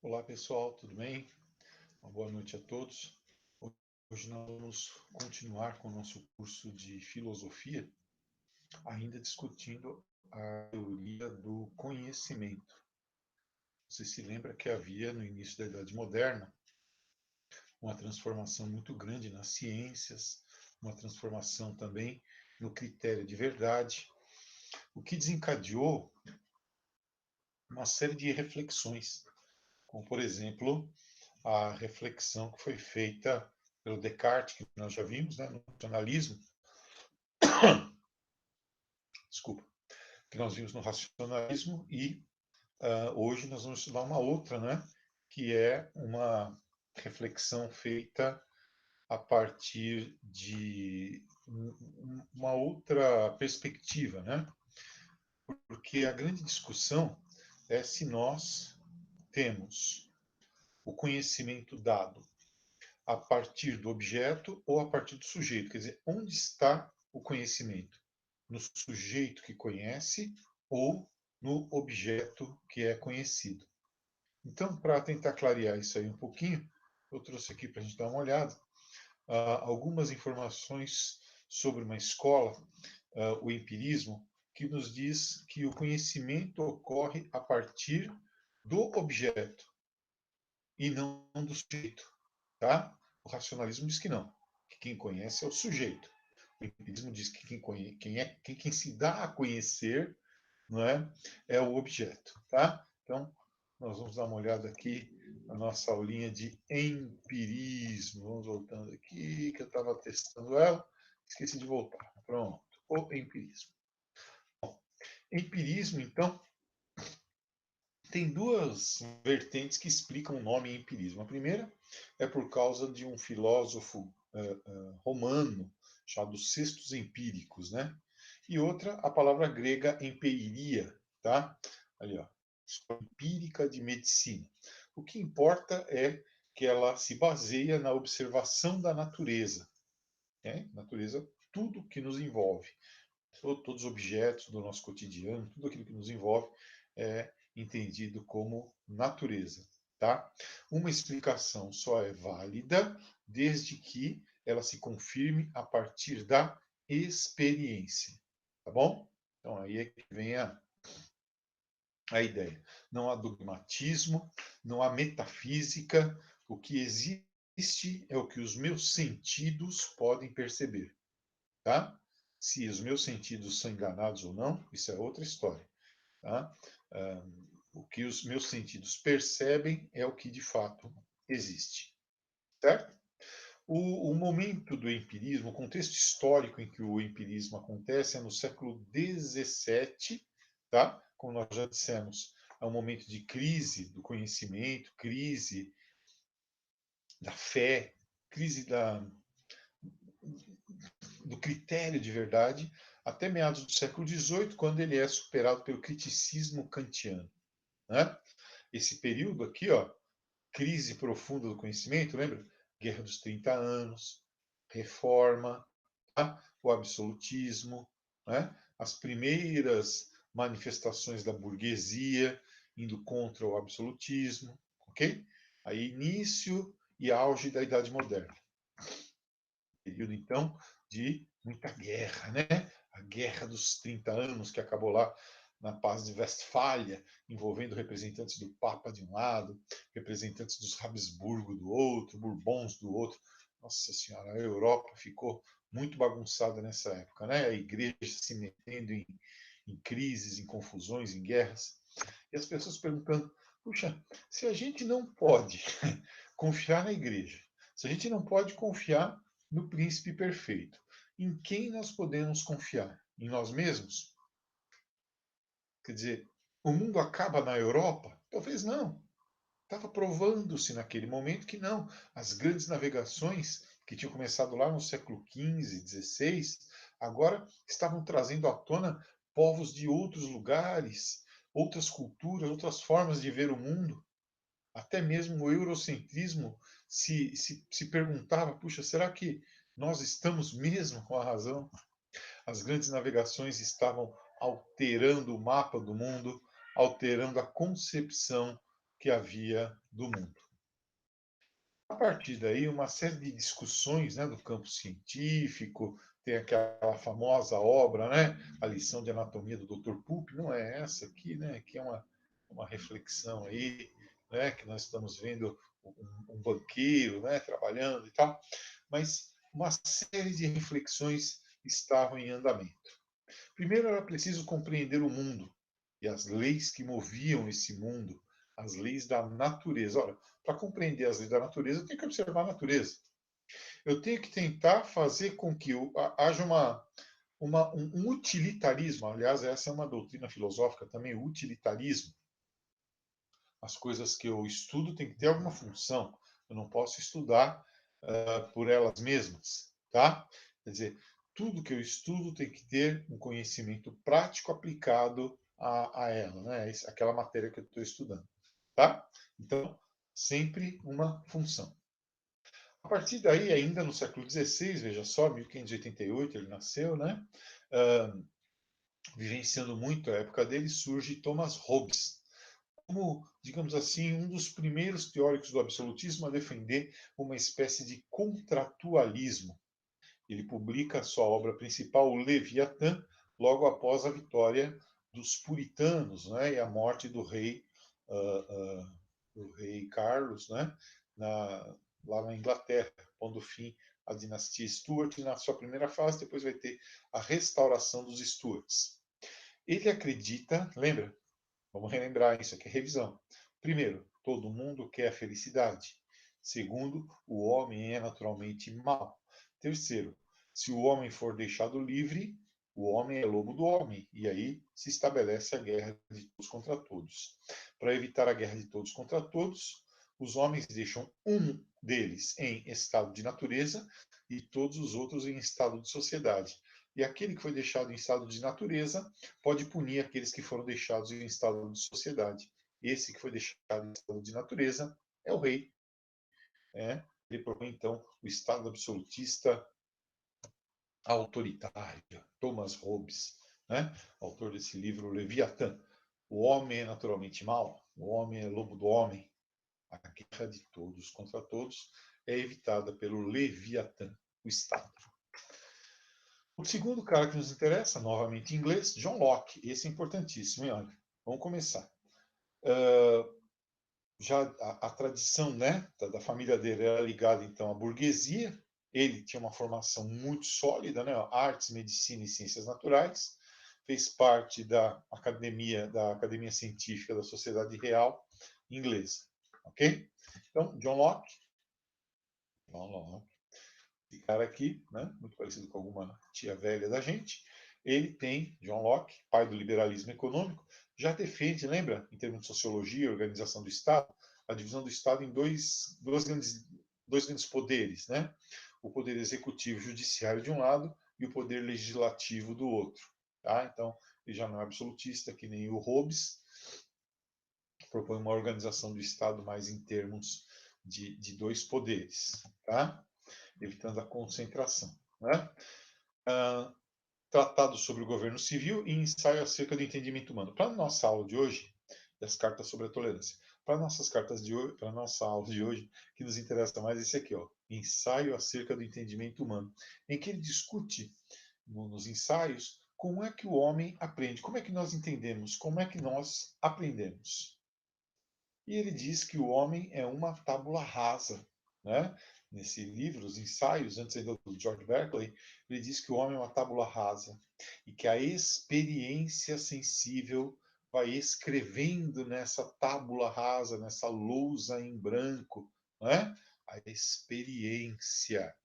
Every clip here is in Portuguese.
Olá pessoal, tudo bem? Uma boa noite a todos. Hoje nós vamos continuar com o nosso curso de filosofia, ainda discutindo a teoria do conhecimento. Você se lembra que havia no início da Idade Moderna uma transformação muito grande nas ciências, uma transformação também no critério de verdade, o que desencadeou uma série de reflexões, como por exemplo a reflexão que foi feita pelo Descartes, que nós já vimos, né, no racionalismo, desculpa, que nós vimos no racionalismo, e hoje nós vamos estudar uma outra, né, que é uma reflexão feita a partir de uma outra perspectiva, né? Porque a grande discussão é se nós temos o conhecimento dado a partir do objeto ou a partir do sujeito. Quer dizer, onde está o conhecimento? No sujeito que conhece ou no objeto que é conhecido? Então, para tentar clarear isso aí um pouquinho, eu trouxe aqui para a gente dar uma olhada algumas informações sobre uma escola, o empirismo, que nos diz que o conhecimento ocorre a partir do objeto e não do sujeito, tá? O racionalismo diz que não, que quem conhece é o sujeito. O empirismo diz que quem se dá a conhecer, não é, é o objeto, tá? Então, nós vamos dar uma olhada aqui na nossa aulinha de empirismo. Vamos voltando aqui, que eu estava testando ela, esqueci de voltar. Pronto, o empirismo. Bom, empirismo, então, tem duas vertentes que explicam o nome empirismo. A primeira é por causa de um filósofo romano chamado Sextus Empíricos, né? E outra, a palavra grega empeiria, tá? Ali, ó, escola empírica de medicina. O que importa é que ela se baseia na observação da natureza, né? Natureza, tudo que nos envolve, todos os objetos do nosso cotidiano, tudo aquilo que nos envolve é entendido como natureza, tá? Uma explicação só é válida desde que ela se confirme a partir da experiência, tá bom? Então aí é que vem a ideia. Não há dogmatismo, não há metafísica, o que existe é o que os meus sentidos podem perceber, tá? Se os meus sentidos são enganados ou não, isso é outra história, tá? O que os meus sentidos percebem é o que de fato existe, certo? O momento do empirismo, o contexto histórico em que o empirismo acontece é no século XVII, tá? Como nós já dissemos, é um momento de crise do conhecimento, crise da fé, crise do critério de verdade, até meados do século XVIII, quando ele é superado pelo criticismo kantiano, né? Esse período aqui, ó, crise profunda do conhecimento, lembra? Guerra dos 30 anos, reforma, tá? O absolutismo, né? As primeiras manifestações da burguesia indo contra o absolutismo, ok? Aí início e auge da Idade Moderna. Período, então, de muita guerra, né? A Guerra dos 30 anos, que acabou lá na Paz de Westfália, envolvendo representantes do Papa de um lado, representantes dos Habsburgo do outro, Bourbons do outro. Nossa Senhora, a Europa ficou muito bagunçada nessa época, né? A igreja se metendo em crises, em confusões, em guerras. E as pessoas perguntando: puxa, se a gente não pode confiar na igreja, se a gente não pode confiar no príncipe perfeito, em quem nós podemos confiar? Em nós mesmos? Quer dizer, o mundo acaba na Europa? Talvez não. Estava provando-se naquele momento que não. As grandes navegações que tinham começado lá no século XV, XVI, agora estavam trazendo à tona povos de outros lugares, outras culturas, outras formas de ver o mundo. Até mesmo o eurocentrismo se perguntava: puxa, será que nós estamos mesmo com a razão? As grandes navegações estavam alterando o mapa do mundo, alterando a concepção que havia do mundo. A partir daí, uma série de discussões, né, do campo científico, tem aquela famosa obra, né, A Lição de Anatomia do Dr. Poop, não é essa aqui, né, que é uma reflexão aí, né, que nós estamos vendo um banqueiro, né, trabalhando e tal, mas uma série de reflexões estavam em andamento. Primeiro era preciso compreender o mundo e as leis que moviam esse mundo, as leis da natureza. Olha, para compreender as leis da natureza, eu tenho que observar a natureza. Eu tenho que tentar fazer com que haja um utilitarismo. Aliás, essa é uma doutrina filosófica também, o utilitarismo. As coisas que eu estudo têm que ter alguma função. Eu não posso estudar por elas mesmas, tá? Quer dizer, tudo que eu estudo tem que ter um conhecimento prático aplicado a ela, né? Aquela matéria que eu estou estudando, tá? Então, sempre uma função. A partir daí, ainda no século XVI, veja só, 1588 ele nasceu, né? Vivenciando muito a época dele, surge Thomas Hobbes, como, digamos assim, um dos primeiros teóricos do absolutismo a defender uma espécie de contratualismo. Ele publica sua obra principal, o Leviatã, logo após a vitória dos puritanos, né, e a morte do rei Carlos, né, lá na Inglaterra, pondo fim à dinastia Stuart na sua primeira fase, depois vai ter a restauração dos Stuarts. Ele acredita, lembra? Vamos relembrar isso aqui, revisão. Primeiro, todo mundo quer a felicidade. Segundo, o homem é naturalmente mau. Terceiro, se o homem for deixado livre, o homem é lobo do homem. E aí se estabelece a guerra de todos contra todos. Para evitar a guerra de todos contra todos, os homens deixam um deles em estado de natureza e todos os outros em estado de sociedade. E aquele que foi deixado em estado de natureza pode punir aqueles que foram deixados em estado de sociedade. Esse que foi deixado em estado de natureza é o rei. Né? Ele propõe, então, o Estado absolutista autoritário. Thomas Hobbes, né? Autor desse livro Leviatã. O homem é naturalmente mau, o homem é lobo do homem. A guerra de todos contra todos é evitada pelo Leviatã, o Estado. O segundo cara que nos interessa, novamente em inglês, John Locke. Esse é importantíssimo, hein? Olha, vamos começar. Já a tradição, né, da família dele era ligada então à burguesia. Ele tinha uma formação muito sólida, né, artes, medicina e ciências naturais. Fez parte da academia científica da Sociedade Real Inglesa, ok? Então, John Locke, esse cara aqui, né, muito parecido com alguma tia velha da gente, ele tem, John Locke, pai do liberalismo econômico, já defende, lembra, em termos de sociologia e organização do Estado, a divisão do Estado em dois grandes poderes, né? O poder executivo judiciário de um lado e o poder legislativo do outro. Tá? Então, ele já não é absolutista, que nem o Hobbes, que propõe uma organização do Estado mais em termos de dois poderes, tá? Evitando a concentração. Né? Tratado sobre o governo civil e ensaio acerca do entendimento humano. Para a nossa aula de hoje, das cartas sobre a tolerância. Para nossas cartas de hoje, para a nossa aula de hoje, que nos interessa mais esse aqui, ó, ensaio acerca do entendimento humano, em que ele discute nos ensaios como é que o homem aprende, como é que nós entendemos, como é que nós aprendemos. E ele diz que o homem é uma tábula rasa, né? Nesse livro, os ensaios, antes ainda do George Berkeley, ele diz que o homem é uma tábula rasa e que a experiência sensível vai escrevendo nessa tábula rasa, nessa lousa em branco, né? A experiência,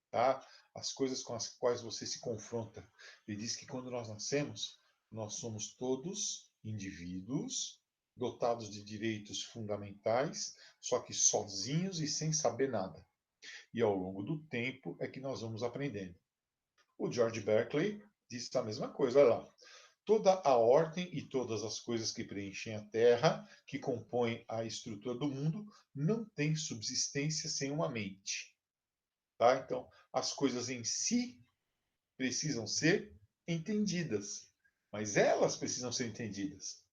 tá? As coisas com as quais você se confronta. Ele diz que quando nós nascemos, nós somos todos indivíduos dotados de direitos fundamentais, só que sozinhos e sem saber nada. E ao longo do tempo é que nós vamos aprendendo. O George Berkeley diz a mesma coisa, olha lá. Toda a ordem e todas as coisas que preenchem a Terra, que compõem a estrutura do mundo, não têm subsistência sem uma mente. Tá? Então, as coisas em si precisam ser entendidas, mas elas precisam ser entendidas.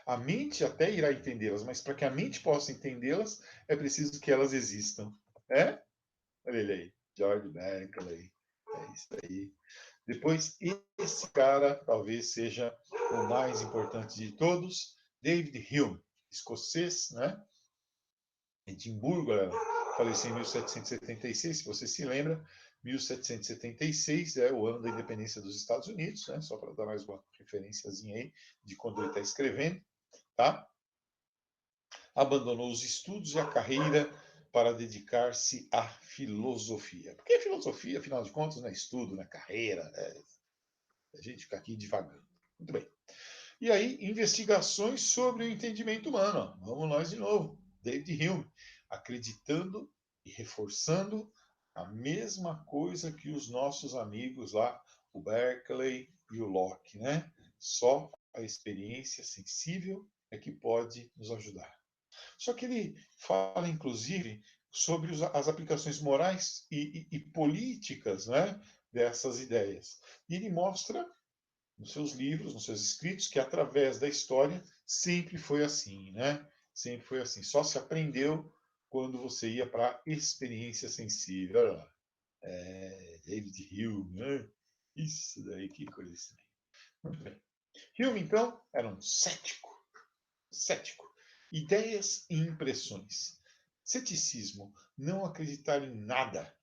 A mente até irá entendê-las, mas para que a mente possa entendê-las, é preciso que elas existam. É? Olha ele aí, George Berkeley. É isso aí. Depois, esse cara talvez seja o mais importante de todos, David Hume, escocês, né? Edimburgo, faleceu em 1776, se você se lembra, 1776 é o ano da independência dos Estados Unidos, né? Só para dar mais uma referenciazinha aí de quando ele está escrevendo, tá? Abandonou os estudos e a carreira para dedicar-se à filosofia. Porque filosofia, afinal de contas, não é estudo, não é carreira, a gente fica aqui divagando. Muito bem. E aí, investigações sobre o entendimento humano. Vamos nós de novo. David Hume, acreditando e reforçando a mesma coisa que os nossos amigos lá, o Berkeley e o Locke, né? Só a experiência sensível é que pode nos ajudar. Só que ele fala, inclusive, sobre as aplicações morais e políticas, né, dessas ideias. E ele mostra nos seus livros, nos seus escritos, que através da história sempre foi assim, né? Sempre foi assim. Só se aprendeu quando você ia para a experiência sensível. Olha lá. David Hume, né? Isso daí, que coisa estranha. Muito bem. Hume, então, era um cético. Cético. Ideias e impressões. Ceticismo, não acreditar em nada.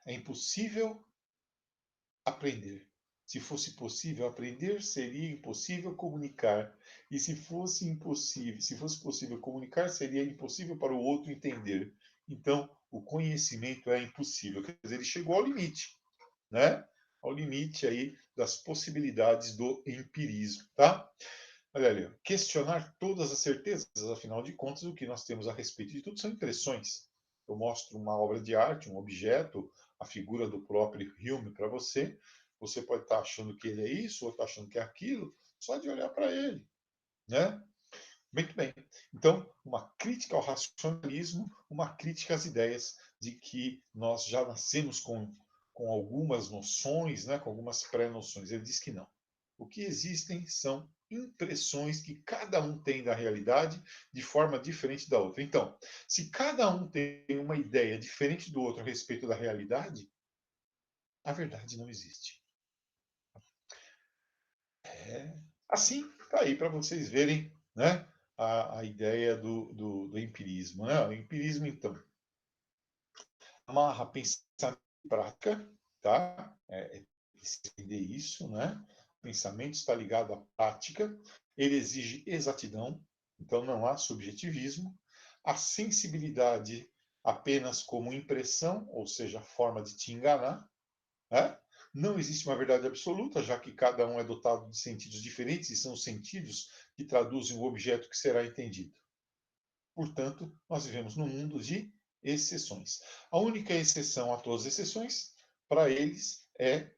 É impossível aprender. Se fosse possível aprender, seria impossível comunicar. E se fosse possível comunicar, seria impossível para o outro entender. Então, o conhecimento é impossível. Quer dizer, ele chegou ao limite, né? Ao limite aí das possibilidades do empirismo, tá? Olha ali, questionar todas as certezas, afinal de contas, o que nós temos a respeito de tudo são impressões. Eu mostro uma obra de arte, um objeto, a figura do próprio Hume para você. Você pode estar achando que ele é isso, ou estar achando que é aquilo, só de olhar para ele, né? Muito bem. Então, uma crítica ao racionalismo, uma crítica às ideias de que nós já nascemos com algumas noções, né, com algumas pré-noções. Ele diz que não. O que existem são impressões que cada um tem da realidade de forma diferente da outra. Então, se cada um tem uma ideia diferente do outro a respeito da realidade, a verdade não existe. É assim, está aí para vocês verem, né, a ideia do empirismo. Né? O empirismo, então, amarra pensamento e prática, tá? Entender isso, né? O pensamento está ligado à prática, ele exige exatidão, então não há subjetivismo. A sensibilidade apenas como impressão, ou seja, forma de te enganar, né? Não existe uma verdade absoluta, já que cada um é dotado de sentidos diferentes e são os sentidos que traduzem o objeto que será entendido. Portanto, nós vivemos num mundo de exceções. A única exceção a todas as exceções, para eles, é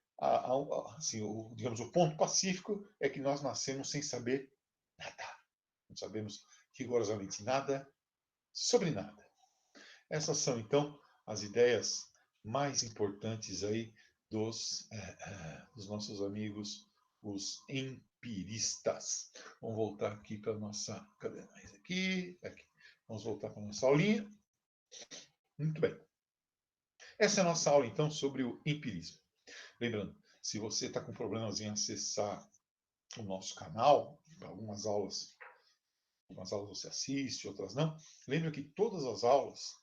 assim, digamos, o ponto pacífico é que nós nascemos sem saber nada. Não sabemos rigorosamente nada sobre nada. Essas são, então, as ideias mais importantes aí dos nossos amigos, os empiristas. Vamos voltar aqui para a nossa. Cadê mais aqui? Aqui. Vamos voltar para a nossa aulinha. Muito bem. Essa é a nossa aula, então, sobre o empirismo. Lembrando, se você está com problemas em acessar o nosso canal, algumas aulas você assiste, outras não, lembra que todas as aulas,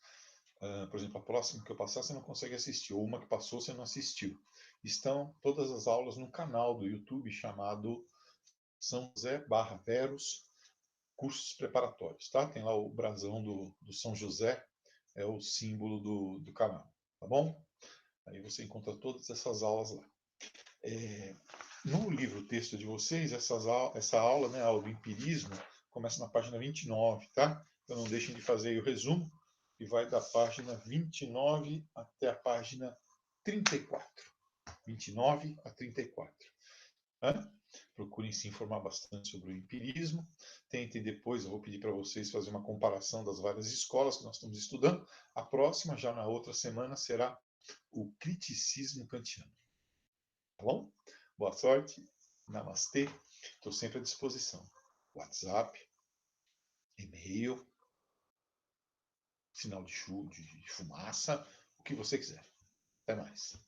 por exemplo, a próxima que eu passar você não consegue assistir, ou uma que passou você não assistiu, estão todas as aulas no canal do YouTube chamado São José Veros Cursos Preparatórios, tá? Tem lá o brasão do São José, é o símbolo do canal, tá bom? Aí você encontra todas essas aulas lá. No livro texto de vocês, essa aula, né, a aula do empirismo, começa na página 29, tá? Então não deixem de fazer aí o resumo, que vai da página 29 até a página 34. 29 a 34. Né? Procurem se informar bastante sobre o empirismo. Tentem depois, eu vou pedir para vocês fazer uma comparação das várias escolas que nós estamos estudando. A próxima, já na outra semana, será o criticismo kantiano. Tá bom? Boa sorte. Namastê. Estou sempre à disposição. WhatsApp, e-mail, sinal de fumaça, o que você quiser. Até mais.